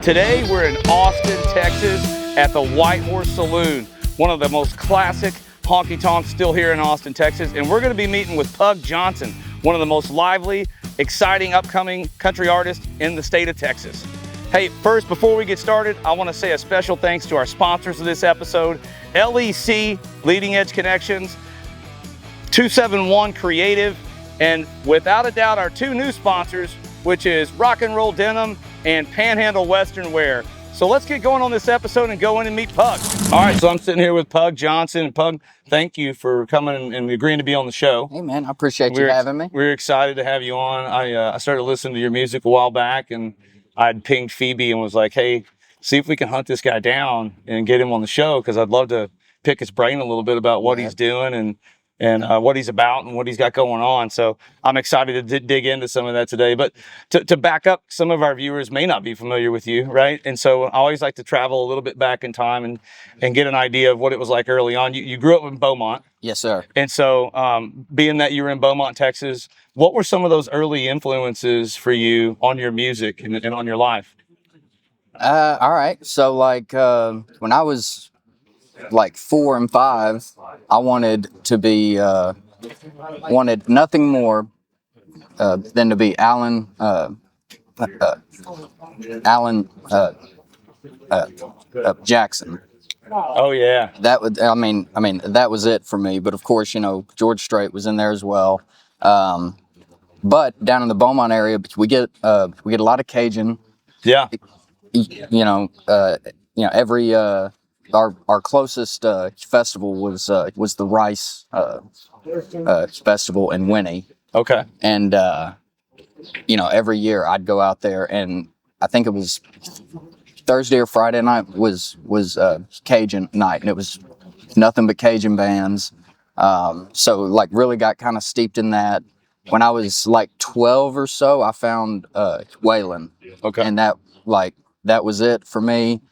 Today we're in Austin, Texas at the White Horse Saloon, one of the most classic honky-tonks still here in Austin, Texas. And we're gonna be meeting with Pug Johnson, one of the most lively, exciting, upcoming country artists in the state of Texas. Hey, first, before we get started, I wanna say a special thanks to our sponsors of this episode, LEC, Leading Edge Connections, 271 Creative, and without a doubt, our two new sponsors, which is Rock and Roll Denim and Panhandle Western Wear. So let's get going on this episode and go in and meet Pug. All right, so I'm sitting here with Pug Johnson. Pug, thank you for coming and agreeing to be on the show. Hey man, I appreciate you having me. We're excited to have you on. I started listening to your music a while back, and I'd pinged Phoebe and was like, hey, see if we can hunt this guy down and get him on the show, because I'd love to pick his brain a little bit about what he's doing and what he's about and what he's got going on. So I'm excited to dig into some of that today. But to back up, some of our viewers may not be familiar with you, right? And so I always like to travel a little bit back in time and get an idea of what it was like early on. You grew up in Beaumont. Yes, sir. And so being that you were in Beaumont, Texas, what were some of those early influences for you on your music and on your life? All right. So like when I was like 4 and 5, I wanted to be wanted nothing more than to be Alan Jackson. Oh yeah, That would I mean that was it for me. But of course, you know, George Strait was in there as well. But down in the Beaumont area, we get a lot of Cajun. yeah. You know, every our closest festival was the Rice festival in Winnie. Okay. And you know, every year I'd go out there, and I think it was Thursday or Friday night was Cajun night, and it was nothing but Cajun bands. So like really got kind of steeped in that. When I was like 12 or so, I found Waylon. Okay. And that was it for me.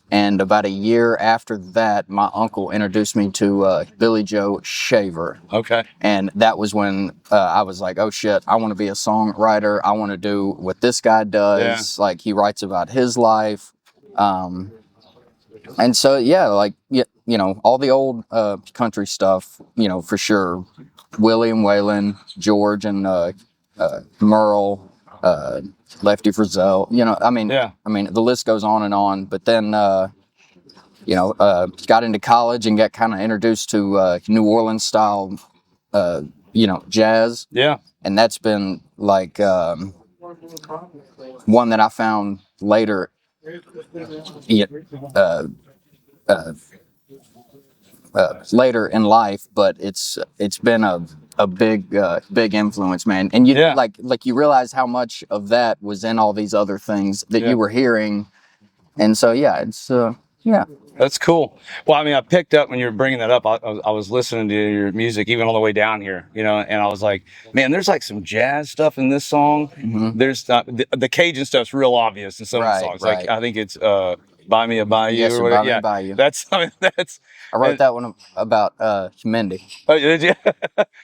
And about a year after that, my uncle introduced me to Billy Joe Shaver. Okay. And that was when I was like, oh shit, I want to be a songwriter. I want to do what this guy does. Yeah. Like he writes about his life. And so, yeah, like, you know, all the old country stuff, you know, for sure. Willie and Waylon, George and Merle, Lefty Frizzell, you know, I mean, the list goes on, but then, you know, got into college and got kind of introduced to New Orleans style, you know, jazz. Yeah. And that's been like one that I found later, later in life, but it's been a big influence, man. And you like you realize how much of that was in all these other things that you were hearing, and so it's That's cool. Well, I mean, I picked up when you were bringing that up. I was listening to your music even on the way down here, you know, and I was like, man, there's like some jazz stuff in this song. Mm-hmm. There's the Cajun stuff's real obvious in some of the songs. Right. Like I think it's Buy Me a Bayou. Yes, or whatever. Buy Me a Bayou. I wrote that one about Mindy. Oh, did you?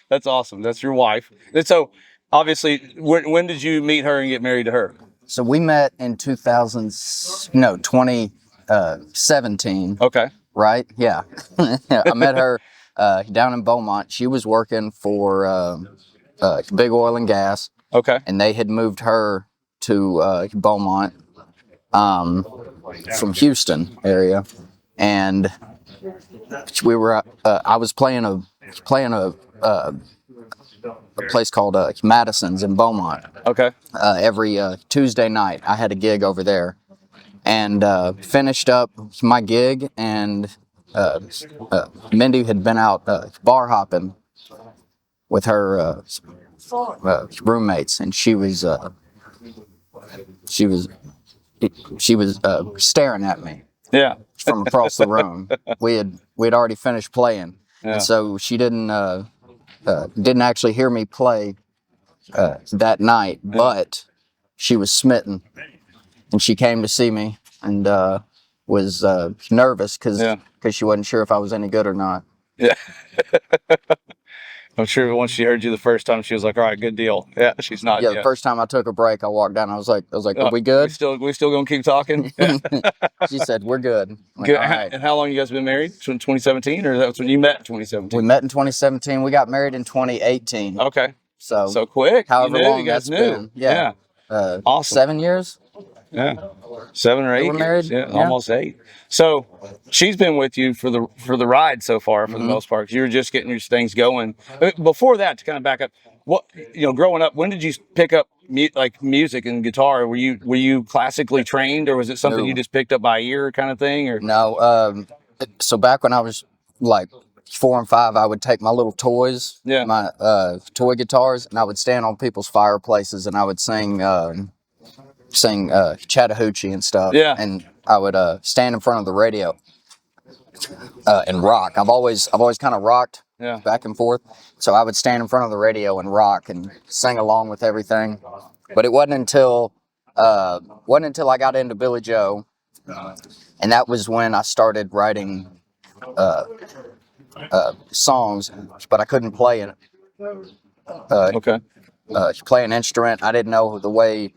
That's awesome. That's your wife. And so, obviously, when did you meet her and get married to her? So we met in 2017. Okay. Right? Yeah. I met her down in Beaumont. She was working for Big Oil and Gas. Okay. And they had moved her to Beaumont from Houston area, and we were. I was playing a place called Madison's in Beaumont. Okay. Every Tuesday night, I had a gig over there, and finished up my gig, and Mindy had been out bar hopping with her roommates, and she was staring at me. Yeah. From across the room. We'd already finished playing, and so she didn't actually hear me play that night, but she was smitten, and she came to see me, and was nervous because she wasn't sure if I was any good or not. Yeah. I'm sure once she heard you the first time, she was like, "All right, good deal." Yeah, she's not. Yeah, the first time I took a break, I walked down. I was like, "Are we good? We still gonna keep talking?" She said, "We're good." Like, Good. all right. And how long you guys been married? 2017, or that was when you met in 2017? We met in 2017. We got married in 2018. Okay. So quick. however long you guys that's been. Yeah. Awesome. 7 years. Yeah. 7 or 8 we're married? years. Yeah, Yeah. almost 8. So she's been with you for the ride so far, for the most part. 'Cause you were just getting your things going. Before that, to kind of back up, growing up, when did you pick up music and guitar? Were you classically trained, or was it something you just picked up by ear kind of thing? Or no? So back when I was like 4 and 5, I would take my little toys, my toy guitars, and I would stand on people's fireplaces and I would sing Chattahoochee and stuff. Yeah. And I would stand in front of the radio and rock. I've always kind of rocked back and forth. So I would stand in front of the radio and rock and sing along with everything. But it wasn't until I got into Billy Joe, and that was when I started writing songs, but I couldn't play it. Play an instrument. I didn't know the way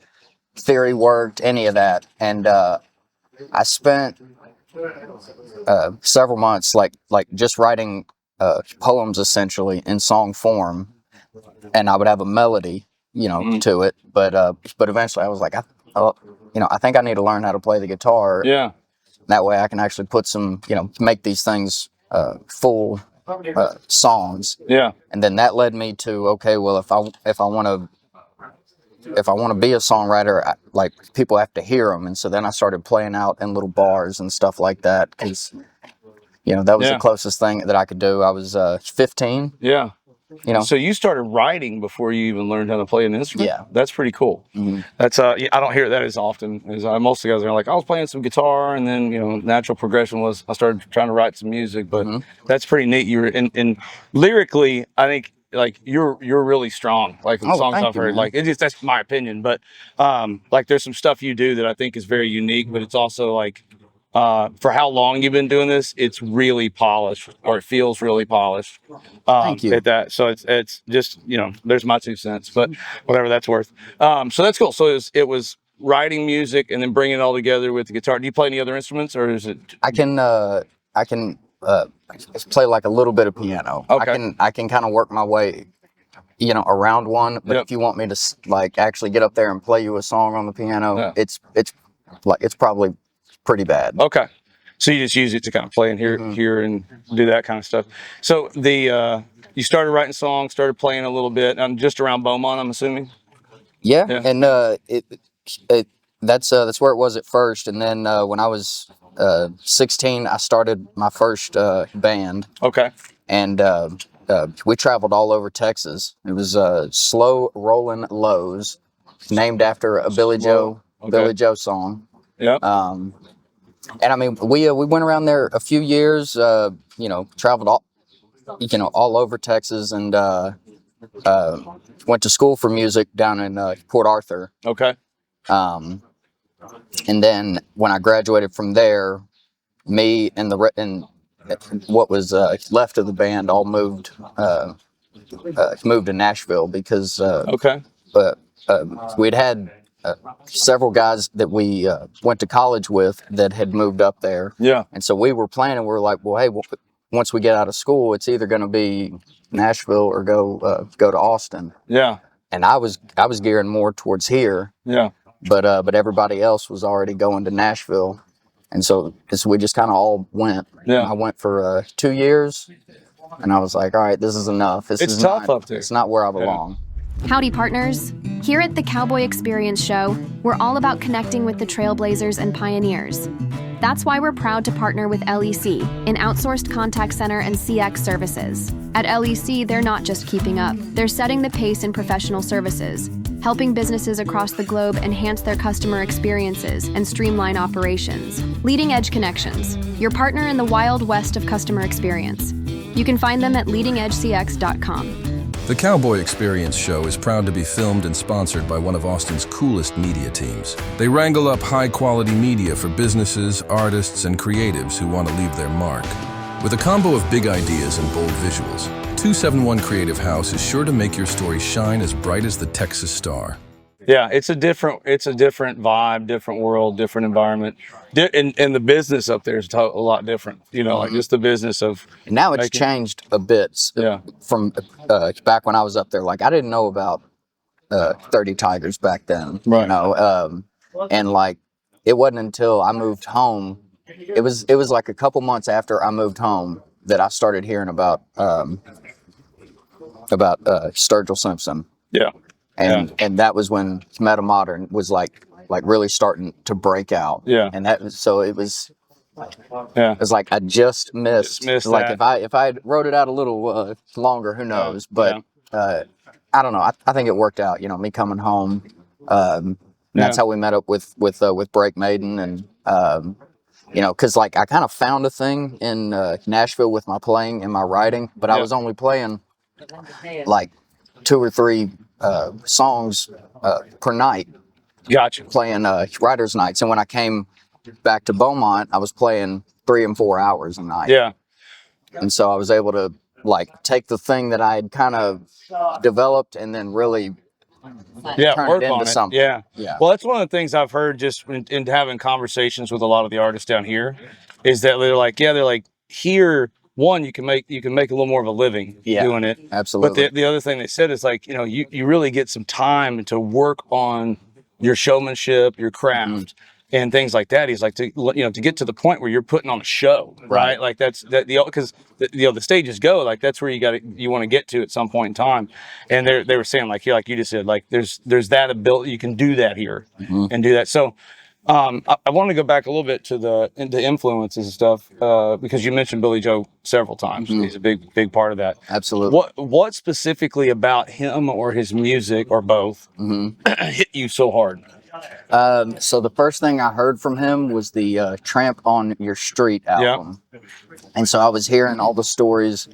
theory worked, any of that. And I spent several months like just writing poems essentially in song form, and I would have a melody, to it. But eventually I was like, I think I need to learn how to play the guitar. Yeah. That way I can actually put some, make these things full songs. Yeah. And then that led me to, okay, well, if I want to be a songwriter, people have to hear them. And so then I started playing out in little bars and stuff like that, because that was the closest thing that I could do. I was 15. Yeah. So you started writing before you even learned how to play an instrument? Yeah. That's pretty cool. Mm-hmm. That's I don't hear that as often as most of the guys are like, I was playing some guitar, and then natural progression was I started trying to write some music. But that's pretty neat. You were in lyrically, I think you're really strong. Like in songs I've heard, that's my opinion. But there's some stuff you do that I think is very unique. But it's also for how long you've been doing this, it's really polished, or it feels really polished. Thank you. At that. So it's just, there's my 2 cents, but whatever that's worth. So that's cool. So it was writing music and then bringing it all together with the guitar. Do you play any other instruments, or is it? I can play like a little bit of piano. Okay. I can kind of work my way, around one. But if you want me to actually get up there and play you a song on the piano, it's probably pretty bad. Okay. So you just use it to kind of play in here and do that kind of stuff. So you started writing songs, started playing a little bit, just around Beaumont, I'm assuming. Yeah. And that's where it was at first. And then when I was 16, I started my first band. Okay. And we traveled all over Texas. It was Slow Rollin' Lows, named after a Billy Joe song. Yeah. And I mean, we went around there a few years, traveled all over Texas, and went to school for music down in Port Arthur. Okay. And then when I graduated from there, me and what was left of the band all moved to Nashville because we'd had several guys that we went to college with that had moved up there. Yeah. And so we were planning, we were like, well, hey, once we get out of school, it's either going to be Nashville or go to Austin. Yeah. And I was gearing more towards here. Yeah. But everybody else was already going to Nashville. And so we just kind of all went. Yeah. I went for 2 years, and I was like, all right, this is enough. It's tough up there. It's not where I belong. Howdy, partners. Here at the Cowboy Experience Show, we're all about connecting with the trailblazers and pioneers. That's why we're proud to partner with LEC, an outsourced contact center and CX services. At LEC, they're not just keeping up. They're setting the pace in professional services, helping businesses across the globe enhance their customer experiences and streamline operations. Leading Edge Connections, your partner in the wild west of customer experience. You can find them at leadingedgecx.com. The Cowboy Experience Show is proud to be filmed and sponsored by one of Austin's coolest media teams. They wrangle up high-quality media for businesses, artists, and creatives who want to leave their mark. With a combo of big ideas and bold visuals, 271 Creative House is sure to make your story shine as bright as the Texas star. Yeah, it's a different vibe, different world, different environment. And the business up there is a lot different, you know, like just the business of. And now it's changed a bit from back when I was up there. Like, I didn't know about 30 Tigers back then, right. You know, and like, it wasn't until I moved home. It was like a couple months after I moved home that I started hearing about Sturgill Simpson. Yeah. And that was when Meta Modern was like really starting to break out. Yeah. And that was, so it was like I just missed like that. if I had wrote it out a little longer, who knows? But I don't know. I think it worked out. You know, me coming home. That's how we met up with Break Maiden, and you know, because like I kind of found a thing in Nashville with my playing and my writing, but I was only playing like 2 or 3 songs per night. Gotcha. Playing writers' nights, and when I came back to Beaumont, I was playing 3 and 4 hours a night. Yeah. And so I was able to like take the thing that I had kind of developed and then really turn work it into on it. something. Yeah. Yeah. Well, that's one of the things I've heard just in having conversations with a lot of the artists down here, is that they're like here. One, you can make a little more of a living doing it. Absolutely. But the other thing they said is like, you know, you really get some time to work on your showmanship, your craft, and things like that. He's like, to get to the point where you're putting on a show, right? Like because the stages go, like that's where you want to get to at some point in time. And they were saying like you just said, like there's that ability, you can do that here and do that. So I want to go back a little bit to into influences and stuff, because you mentioned Billy Joe several times. He's a big part of that. Absolutely. What specifically about him or his music or both hit you so hard? So the first thing I heard from him was the Tramp on Your Street album. Yeah. And so I was hearing all the stories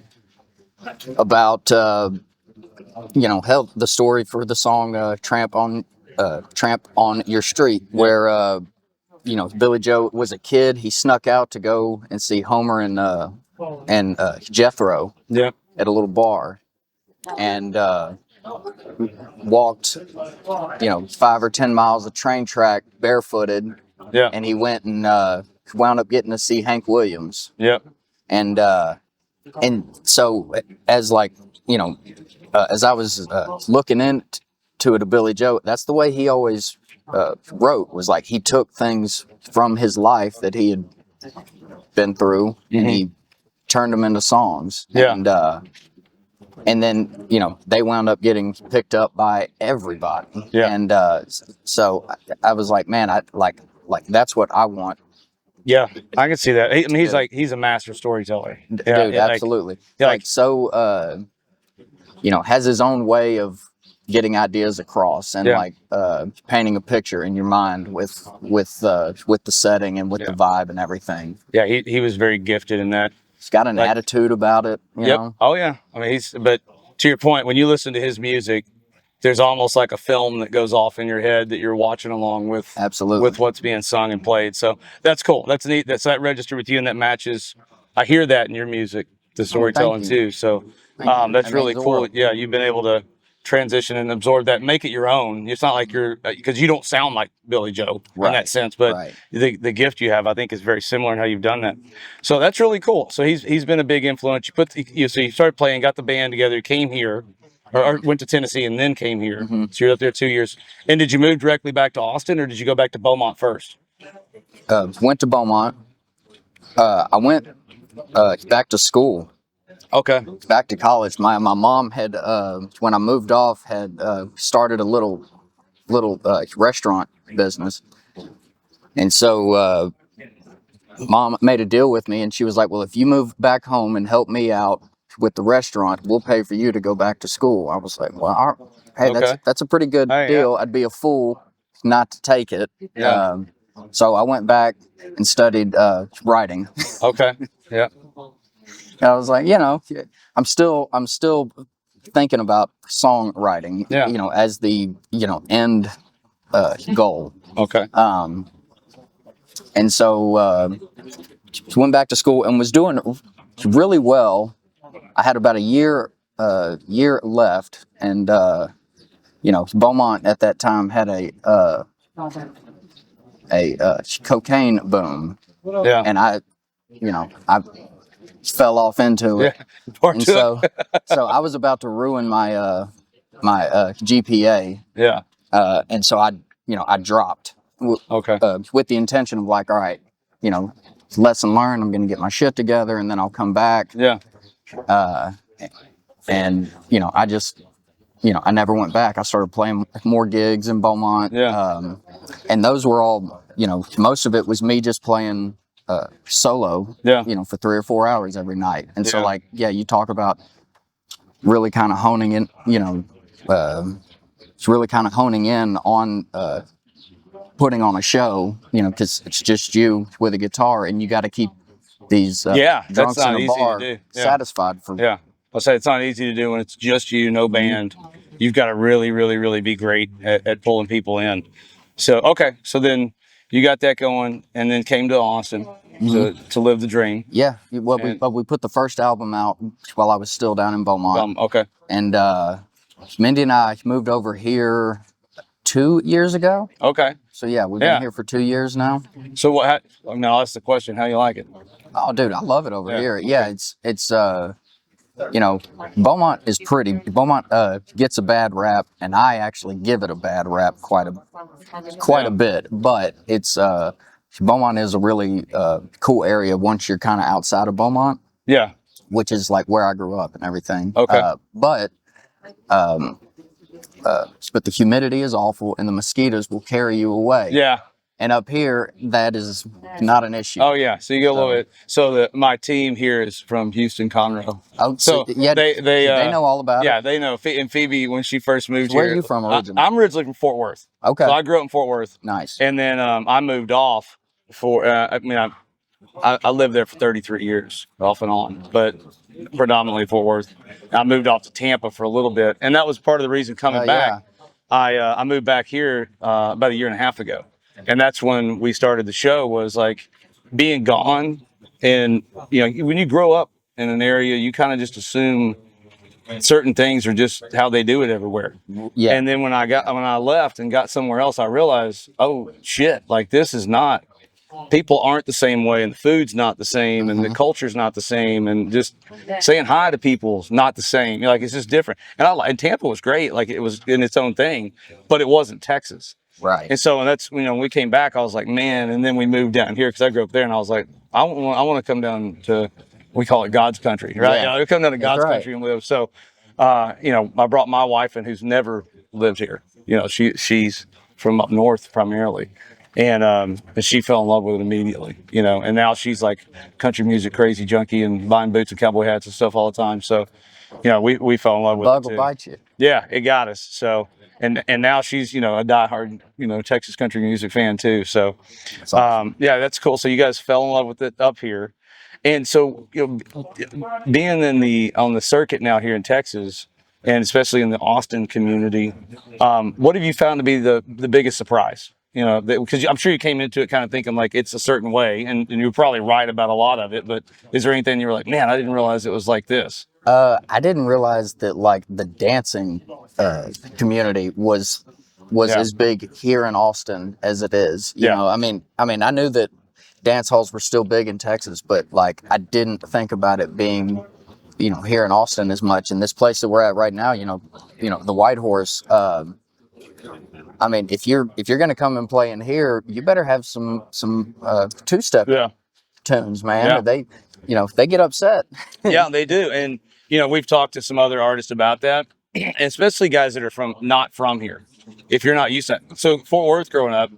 about, the story for the song Tramp on Your Street, where, Billy Joe was a kid. He snuck out to go and see Homer and Jethro at a little bar, and walked 5 or 10 miles of train track barefooted, and he went and wound up getting to see Hank Williams, and so as as I was looking into it, Billy Joe, that's the way he always wrote, was like he took things from his life that he had been through and he turned them into songs. And then, they wound up getting picked up by everybody. Yeah. And so I was like, man, I like that's what I want. Yeah, I can see that. He's a master storyteller. Dude, absolutely. Has his own way of getting ideas across and painting a picture in your mind with the setting and with the vibe and everything. Yeah, he was very gifted in that. He's got an attitude about it. You know? Oh yeah. I mean, but to your point, when you listen to his music, there's almost like a film that goes off in your head that you're watching along with. Absolutely. With what's being sung and played. So that's cool. That's neat. That registered with you, and that matches. I hear that in your music, the storytelling too. So that's really cool. Yeah, you've been able to transition and absorb that, make it your own. It's not like you're, because you don't sound like Billy Joe in that sense, but the gift you have, I think, is very similar in how you've done that. So that's really cool. So he's been a big influence. So you started playing, got the band together, came here, or went to Tennessee and then came here. So you're up there 2 years. And did you move directly back to Austin, or did you go back to Beaumont first? Went to Beaumont. I went back to school. Okay. Back to college. My mom had, when I moved off, had started a little restaurant business. And so Mom made a deal with me, and she was like, well, if you move back home and help me out with the restaurant, we'll pay for you to go back to school. I was like, well, hey, that's a pretty good deal. I'd be a fool not to take it. Yeah. So I went back and studied writing. Okay. Yeah. I was like, I'm still thinking about songwriting, as the, end goal. Okay. And so went back to school and was doing really well I had about a year left, and Beaumont at that time had a cocaine boom, and I fell off into it, and so I was about to ruin my GPA, and so I dropped, with the intention of like, all right, lesson learned, I'm going to get my shit together, and then I'll come back, and I just. I never went back. I started playing more gigs in Beaumont. And those were all, most of it was me just playing solo, for 3 or 4 hours every night. And so you talk about really kind of honing in, it's really kind of honing in on putting on a show, because it's just you with a guitar, and you got to keep these drunks in a bar satisfied for. I'll say it's not easy to do when it's just you, no band. You've got to really, really, really be great at pulling people in. So then you got that going, and then came to Austin to live the dream. Yeah, we put the first album out while I was still down in Beaumont. And Mindy and I moved over here 2 years ago. So yeah, we've been here for 2 years now. So now that's the question. How you like it? Oh, dude, I love it over here. Yeah, it's Beaumont is pretty. Beaumont gets a bad rap, and I actually give it a bad rap quite a bit. But it's Beaumont is a really cool area once you're kind of outside of Beaumont. Which is like where I grew up and everything. But the humidity is awful, and the mosquitoes will carry you away. And up here, that is not an issue. So you get a little bit. So my team here is from Houston, Conroe. So they know all about it. Yeah, they know. And Phoebe, when she first moved here. Where are you from originally? I'm originally from Fort Worth. So I grew up in Fort Worth. Nice. And then I moved off for. I lived there for 33 years, off and on, but predominantly Fort Worth. I moved off to Tampa for a little bit, and that was part of the reason coming back. I moved back here about a year and a half ago. And that's when we started the show, was like being gone. And, when you grow up in an area, you kind of just assume certain things are just how they do it everywhere. And then when I left and got somewhere else, I realized, oh shit, like this is not, people aren't the same way, and the food's not the same, and the culture's not the same, and just saying hi to people's not the same. Like it's just different. And Tampa was great, like it was in its own thing, but it wasn't Texas. Right. And so that's, when we came back, I was like, man, and then we moved down here because I grew up there, and I was like, I want to come down to, we call it God's country, right? We come down to God's country and live. So, I brought my wife in, who's never lived here. She's from up north primarily. And she fell in love with it immediately, and now she's like country music crazy junkie and buying boots and cowboy hats and stuff all the time. So, we fell in love with it too. Bug will bite you. Yeah, it got us. So, and now she's, a diehard, Texas country music fan too. So, awesome. That's cool. So you guys fell in love with it up here. And so, being on the circuit now here in Texas, and especially in the Austin community, what have you found to be the biggest surprise? Because I'm sure you came into it kind of thinking like it's a certain way, and you're probably right about a lot of it, but is there anything you were like, man, I didn't realize it was like this? I didn't realize that like the dancing community was as big here in Austin as it is. You know, I mean, I knew that dance halls were still big in Texas, but like I didn't think about it being, here in Austin as much. And this place that we're at right now, the White Horse. I mean, if you're gonna come and play in here, you better have some two-step tunes, man. They get upset. Yeah, they do. And we've talked to some other artists about that, and especially guys that are not from here. If you're not used to it. So Fort Worth growing up,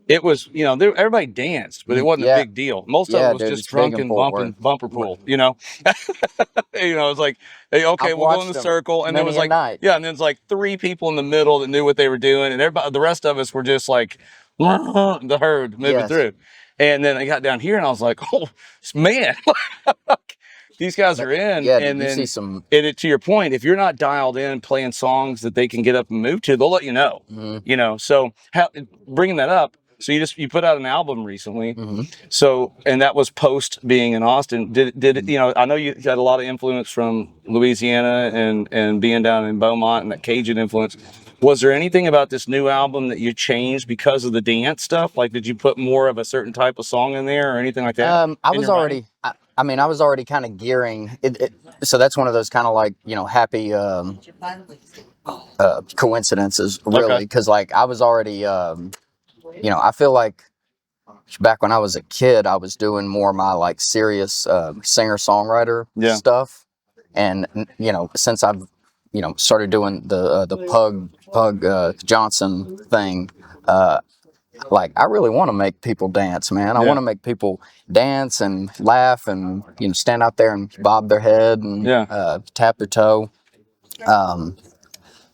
it was, everybody danced, but it wasn't a big deal. Most of it was just drunken, bumper pool, it's like, hey, okay, we'll go in the circle. And then it was like, and then it's like 3 people in the middle that knew what they were doing. And everybody, the rest of us were just like, the herd moving through. And then I got down here and I was like, oh, man, these guys are in. Yeah, and then see some. To your point, if you're not dialed in playing songs that they can get up and move to, they'll let you know, So bringing that up, So you put out an album recently. Mm-hmm. So, and that was post being in Austin. Did it, you know, I know you had a lot of influence from Louisiana and being down in Beaumont and that Cajun influence. Was there anything about this new album that you changed because of the dance stuff? Like, did you put more of a certain type of song in there or anything like that? I was already, I mean, I was already kind of gearing it. So that's one of those kind of like, you know, happy coincidences, really, because like I was already, you know, I feel like back when I was a kid, I was doing more of my like serious singer-songwriter stuff, and you know, since I've started doing the Pug Johnson thing, like I really want to make people dance, man. I want to make people dance and laugh and stand out there and bob their head and tap their toe.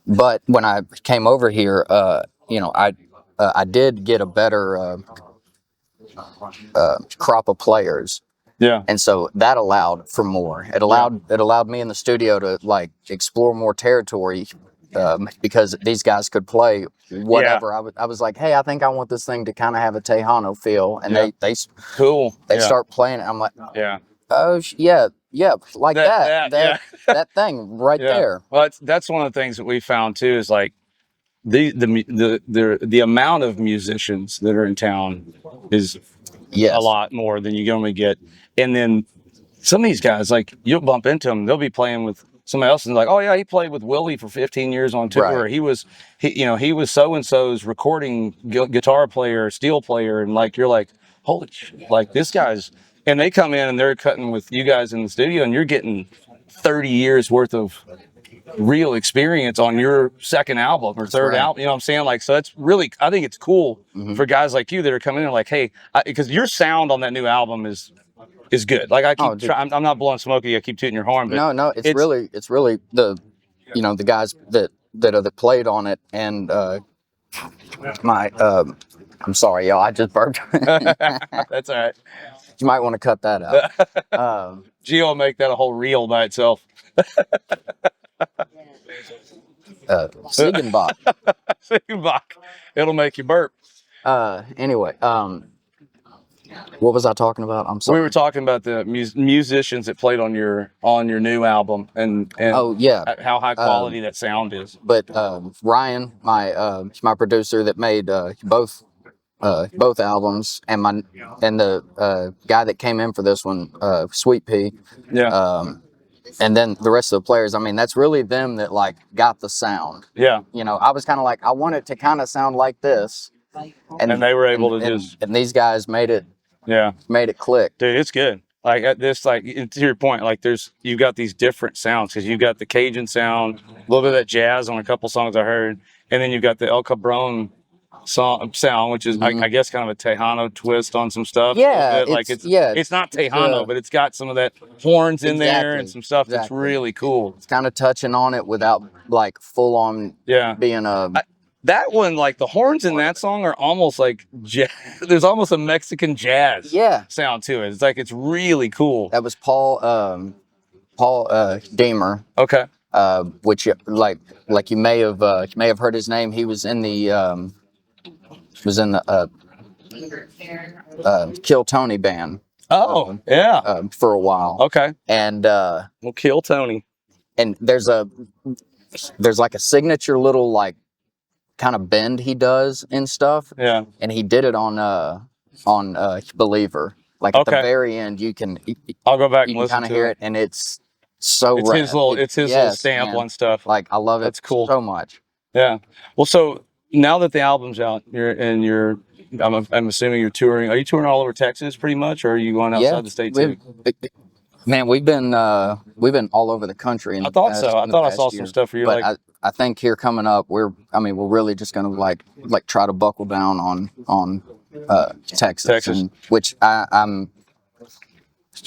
But when I came over here, I did get a better crop of players. Yeah. And so that allowed for more. It allowed me in the studio to like explore more territory, because these guys could play whatever. I was like, hey, I think I want this thing to kind of have a Tejano feel, and they start playing it. I'm like, oh like that thing right there. Well, that's one of the things that we found too, is like the amount of musicians that are in town is a lot more than you normally get. And then some of these guys, like you'll bump into them, they'll be playing with somebody else and like, oh yeah, he played with Willie for 15 years on tour. Right. He was so and so's recording guitar player, steel player, and like you're like, holy shit, like this guy's. And they come in and they're cutting with you guys in the studio, and you're getting 30 years worth of real experience on your second album or third album. You know what I'm saying? Like, so that's really, I think it's cool for guys like you that are coming in and like, hey, because your sound on that new album is good. Like I keep I'm not blowing smoke at you, I keep tooting your horn, but no, it's really the the guys that played on it, and I'm sorry, y'all, I just burped. That's all right. You might want to cut that out. Gio will make that a whole reel by itself. Ziegenbach. Ziegenbach. It'll make you burp. Anyway, what was I talking about? I'm sorry. We were talking about the musicians that played on your new album and how high quality that sound is. But Ryan, my producer that made both albums, and the guy that came in for this one, Sweet Pea. Yeah. And then the rest of the players, I mean, that's really them that like got the sound. Yeah. I was kind of like, I want it to kind of sound like this. And they were able to and these guys made it click. Dude, it's good. Like at this, like to your point, like you've got these different sounds, because you've got the Cajun sound, a little bit of that jazz on a couple songs I heard, and then you've got the El Cabron sound, which is I guess kind of a Tejano twist on some stuff. Yeah, like it's not Tejano, but it's got some of that horns in there and some stuff that's really cool. It's kind of touching on it without like full on being a. That one, like the horns in that song are almost like there's almost a Mexican jazz sound to it. It's like it's really cool. That was Paul Damer. Okay. Which like you may have heard his name. He was in the Kill Tony band. Oh, for a while. Okay. And we'll Kill Tony. And there's like a signature little like kind of bend he does and stuff. Yeah. And he did it on Believer. Like at the very end, I'll go back and listen kind of hear it, and it's so it's his little stamp on stuff. Like I love it. That's cool. So much. Yeah. Well, so now that the album's out, I'm assuming you're touring. Are you touring all over Texas pretty much, or are you going outside the state too? Man, we've been all over the country. I thought so. I thought I saw some stuff for you. But I think here coming up, we're really just gonna like try to buckle down on Texas. And, which I'm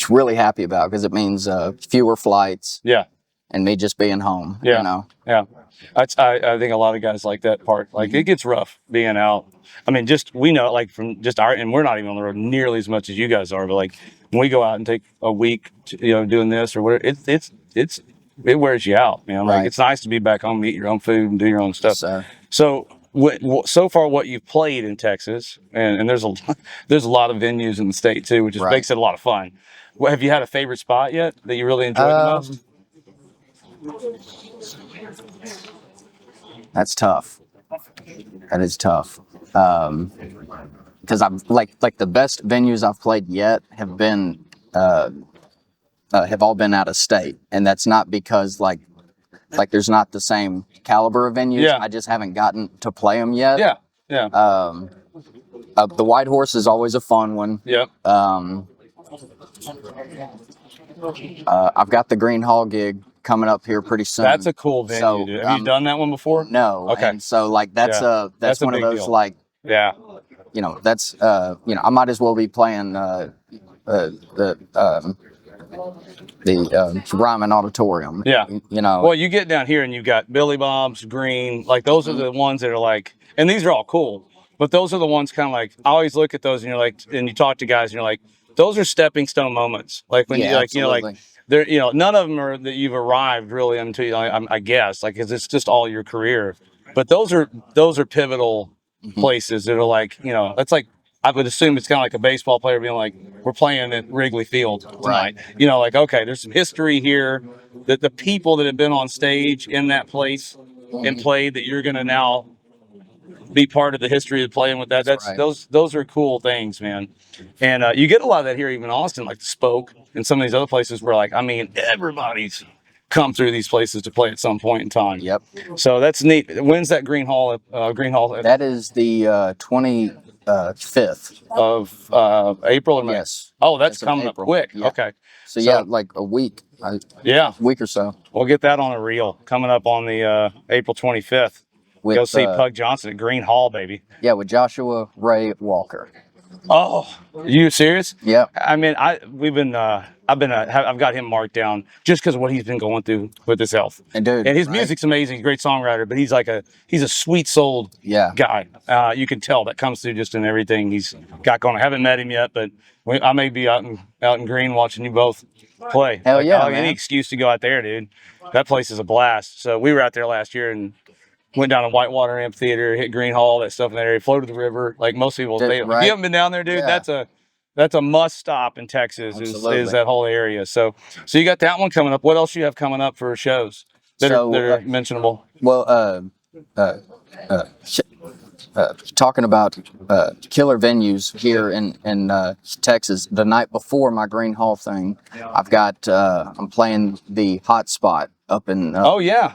really happy about, because it means fewer flights. Yeah. And me just being home. Yeah. Yeah. I think a lot of guys like that part. Like it gets rough being out. I mean, we know like from just and we're not even on the road nearly as much as you guys are. But like when we go out and take a week, doing this or whatever, it wears you out, man. Like it's nice to be back home, and eat your own food and do your own stuff. Yes, so so far what you've played in Texas, and there's a lot of venues in the state too, which just makes it a lot of fun. Have you had a favorite spot yet that you really enjoyed the most? That's tough. That is tough. Because I've like the best venues I've played yet have been have all been out of state, and that's not because like there's not the same caliber of venues. Yeah. I just haven't gotten to play them yet. Yeah, yeah. The White Horse is always a fun one. Yep. I've got the Green Hall gig coming up here pretty soon. That's a cool venue, so, dude. Have you done that one before? No. Okay. And so like that's one of those deal. like, yeah. you know, that's you know, I might as well be playing the Ryman Auditorium. Yeah. You know. Well, you get down here and you've got Billy Bob's, Green, like those are the ones that are like, and these are all cool, but those are the ones kind of like, I always look at those and you're like, and you talk to guys and you're like, those are stepping stone moments. Like when you like, absolutely. you know, like there, you know, none of them are that you've arrived really until you, I guess, like, 'cause it's just all your career. But those are pivotal places that are like, you know, that's like, I would assume it's kind of like a baseball player being like, we're playing at Wrigley Field tonight. Right. You know, like, okay, there's some history here that the people that have been on stage in that place and played that you're going to now be part of the history of playing with that. That's right. Those are cool things, man. And you get a lot of that here, even in Austin, like the Spoke and some of these other places where, like, I mean, everybody's come through these places to play at some point in time. Yep. So that's neat. When's that Green Hall? That is the 25th of April or May? Yes. Oh, that's coming up quick. Yeah. Okay. So yeah, like a week. Yeah. Week or so. We'll get that on a reel coming up on the April 25th. With, go see Pug Johnson at Green Hall, baby. Yeah, with Joshua Ray Walker. Oh, you serious? Yeah. I mean, I've got him marked down just because of what he's been going through with his health. And his music's amazing. He's a great songwriter, but he's a sweet souled guy. You can tell that comes through just in everything he's got going. I haven't met him yet, but I may be out in Green watching you both play. Hell yeah, any excuse to go out there, dude. That place is a blast. So we were out there last year and went down to Whitewater Amphitheater, hit GreenAll, that stuff in that area, floated the river. Like most people say, if you haven't been down there, dude, that's a must stop in Texas. Is that whole area. So you got that one coming up. What else do you have coming up for shows that are mentionable? Well, talking about killer venues here in Texas. The night before my Green Hall thing, I've got I'm playing the Hot Spot up in oh yeah.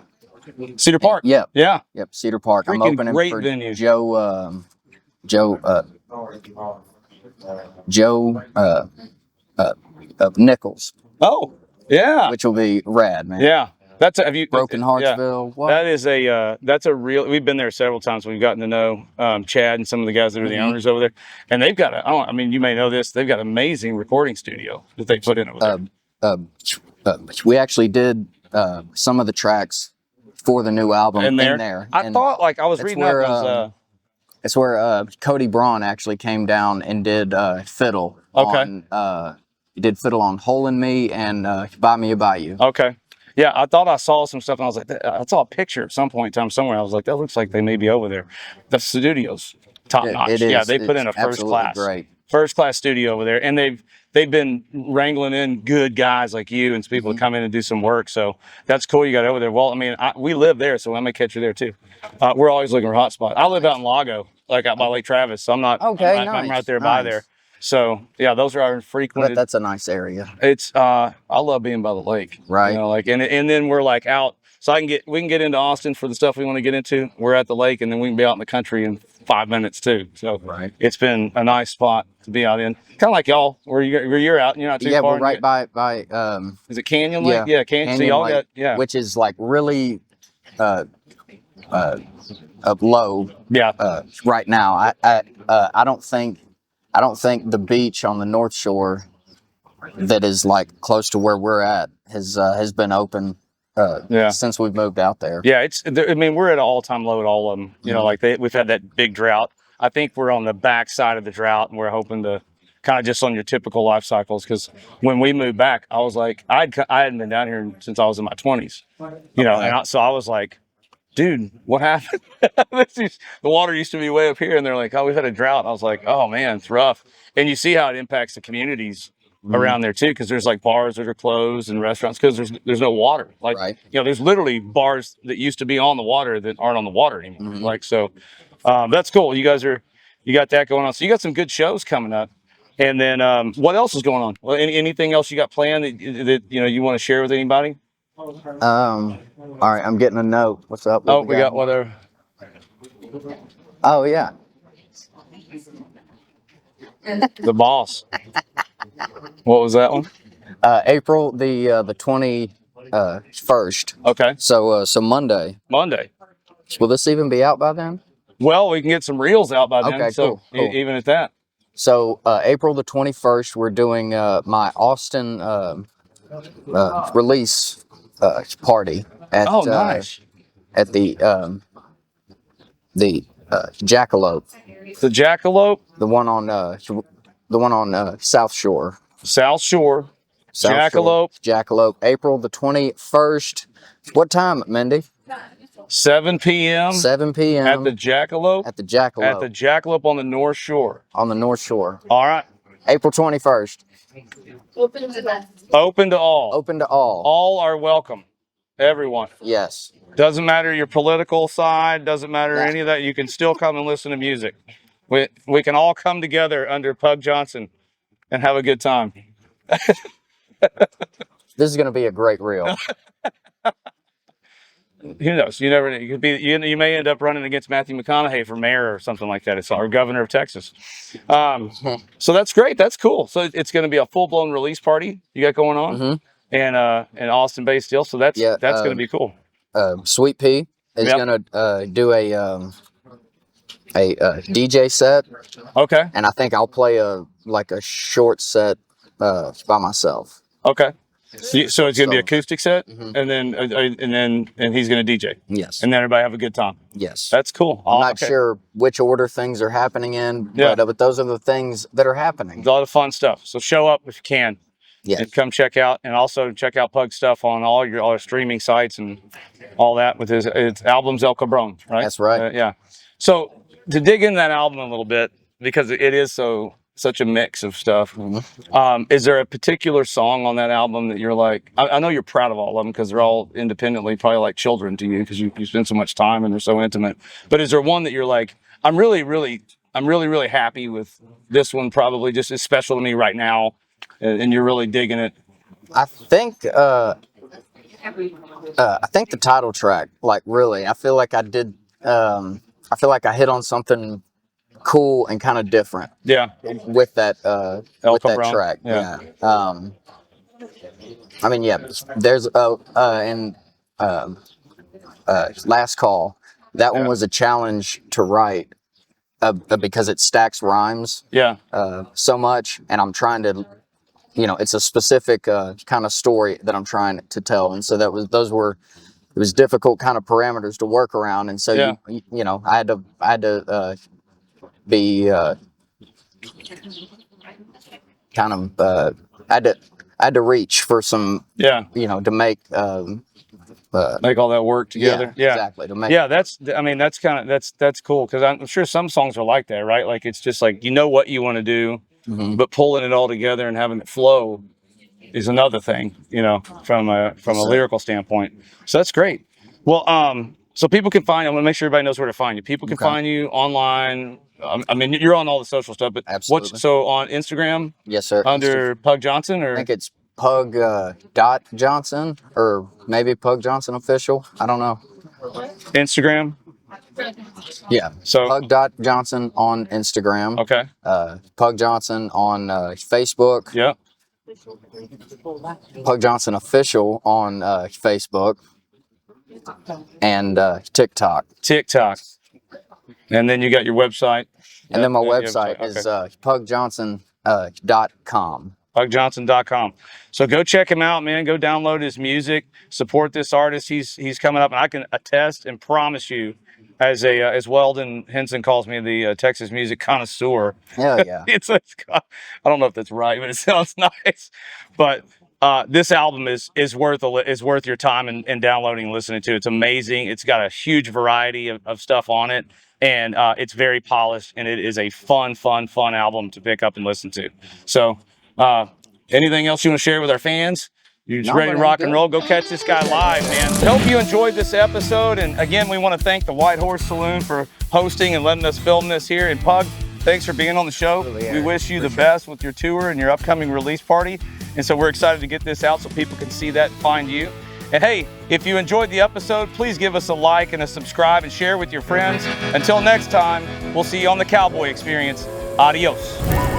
Cedar Park. Yep. Yeah. Yep. Cedar Park. Freaking I'm opening great for venue. Joe of Nichols. Oh, yeah. Which will be rad, man. Yeah. Have you Broken Heartsville? Yeah. That is that's a real. We've been there several times. We've gotten to know Chad and some of the guys that are the owners over there, and they've got I mean, you may know this. They've got an amazing recording studio that they put in over there. We actually did some of the tracks for the new album in there. I thought, like, I was reading up. It's where Cody Braun actually came down and did fiddle. Okay. He did fiddle on "Hole in Me" and "Buy Me a Bayou." Okay. Yeah, I thought I saw some stuff, and I was like, I saw a picture at some point in time somewhere. I was like, that looks like they may be over there. The studio's top notch. It is. Yeah, they put in a first class studio over there, and they've been wrangling in good guys like you and people to come in and do some work. So that's cool. You got over there. Well, I mean, we live there, so I may catch you there too. We're always looking for hot spots. I live out in Lago, like out by Lake Travis. So I'm not. Okay, I'm right there by there. So yeah, those are our frequented. That's a nice area. It's I love being by the lake. Right. You know, like and then we're like out. So we can get into Austin for the stuff we want to get into. We're at the lake, and then we can be out in the country in 5 minutes too. So it's been a nice spot to be out in. Kind of like y'all, where you're out, and you're not too far. Yeah, we're right by. Is it Canyon Lake? Yeah, Canyon. So y'all Lake, got which is like really up low. Yeah. Right now, I don't think the beach on the North Shore that is like close to where we're at has been open. Since we've moved out there. Yeah, I mean, we're at an all-time low at all of them. You know, like we've had that big drought. I think we're on the back side of the drought, and we're hoping to kind of just on your typical life cycles. Because when we moved back, I was like, I hadn't been down here since I was in my 20s. You know, and so I was like, dude, what happened? The water used to be way up here, and they're like, oh, we've had a drought. I was like, oh man, it's rough. And you see how it impacts the communities around there too, because there's like bars that are closed and restaurants because there's no water. Like, there's literally bars that used to be on the water that aren't on the water anymore. Like, so that's cool. You got that going on. So you got some good shows coming up. And then what else is going on? Well, anything else you got planned that you want to share with anybody? All right, I'm getting a note. What's up? Oh, we got whatever. Oh yeah. The boss. What was that one? April the 21st. Okay. So Monday. Monday. Will this even be out by then? Well, we can get some reels out by then. Okay, so cool. Even at that. So April the 21st, we're doing my Austin release party at nice. At the Jackalope. The Jackalope. The one on South Shore. South Shore. Jackalope. Jackalope. April the 21st. What time, Mindy? 7 p.m. 7 p.m. At the Jackalope. At the Jackalope. At the Jackalope on the North Shore. On the North Shore. All right. April 21st. Open to all. Open to all. All are welcome. Everyone. Yes. Doesn't matter your political side. Doesn't matter any of that. You can still come and listen to music. We can all come together under Pug Johnson and have a good time. This is going to be a great reel. Who knows? You never know. You may end up running against Matthew McConaughey for mayor or something like that. It's our governor of Texas. So that's great. That's cool. So it's going to be a full blown release party you got going on, and Austin based deal. So that's going to be cool. Sweet Pea is going to do a DJ set. Okay. And I think I'll play a short set by myself. Okay. So it's going to be acoustic set, and he's going to DJ. Yes. And then everybody have a good time. Yes. That's cool. I'm not sure which order things are happening in, but those are the things that are happening. There's a lot of fun stuff. So show up if you can. Yes. And come check out, and also check out Pug's stuff on all your streaming sites and all that with his albums El Cabron, right? That's right. Yeah. So to dig into that album a little bit, because it is such a mix of stuff. Is there a particular song on that album that you're like, I know you're proud of all of them because they're all independently probably like children to you because you spend so much time and they're so intimate. But is there one that you're like, I'm really happy with this one, probably just as special to me right now, and you're really digging it? I think the title track, really, I feel like I did, I feel like I hit on something cool and kind of different. Yeah. With that track. Yeah. I mean, there's Last Call. That one was a challenge to write because it stacks rhymes. Yeah. So much, and I'm trying to, it's a specific kind of story that I'm trying to tell, and so it was difficult kind of parameters to work around, and so I had to be kind of I had to reach for some to make all that work together. Yeah, exactly. To make that's cool because I'm sure some songs are like that, right? Like it's just like what you want to do, but pulling it all together and having it flow is another thing, from a lyrical standpoint. So that's great. Well, so people can find. I want to make sure everybody knows where to find you. People can find you online. I mean, you're on all the social stuff, but absolutely. So on Instagram? Yes, sir. Under Pug Johnson, or I think it's Pug Johnson, or maybe Pug Johnson official. I don't know. Instagram. Yeah. So Pug Johnson on Instagram. Okay. Pug Johnson on Facebook. Yeah. Pug Johnson official on Facebook and TikTok. And then you got your website. And then my website is pugjohnson.com. Pugjohnson.com. So go check him out, man. Go download his music. Support this artist. He's coming up, and I can attest and promise you, as Weldon Henson calls me, the Texas music connoisseur. Hell yeah. I don't know if that's right, but it sounds nice. But this album is worth your time and downloading and listening to. It's amazing. It's got a huge variety of stuff on it, and it's very polished, and it is a fun album to pick up and listen to. So anything else you want to share with our fans? You're just ready to rock and roll? Go catch this guy live, man. Hope you enjoyed this episode, and again, we want to thank the White Horse Saloon for hosting and letting us film this here. And Pug, thanks for being on the show. We wish you the best with your tour and your upcoming release party. And so we're excited to get this out so people can see that and find you. And hey, if you enjoyed the episode, please give us a like and a subscribe and share with your friends. Until next time, we'll see you on the Cowboy Experience. Adios.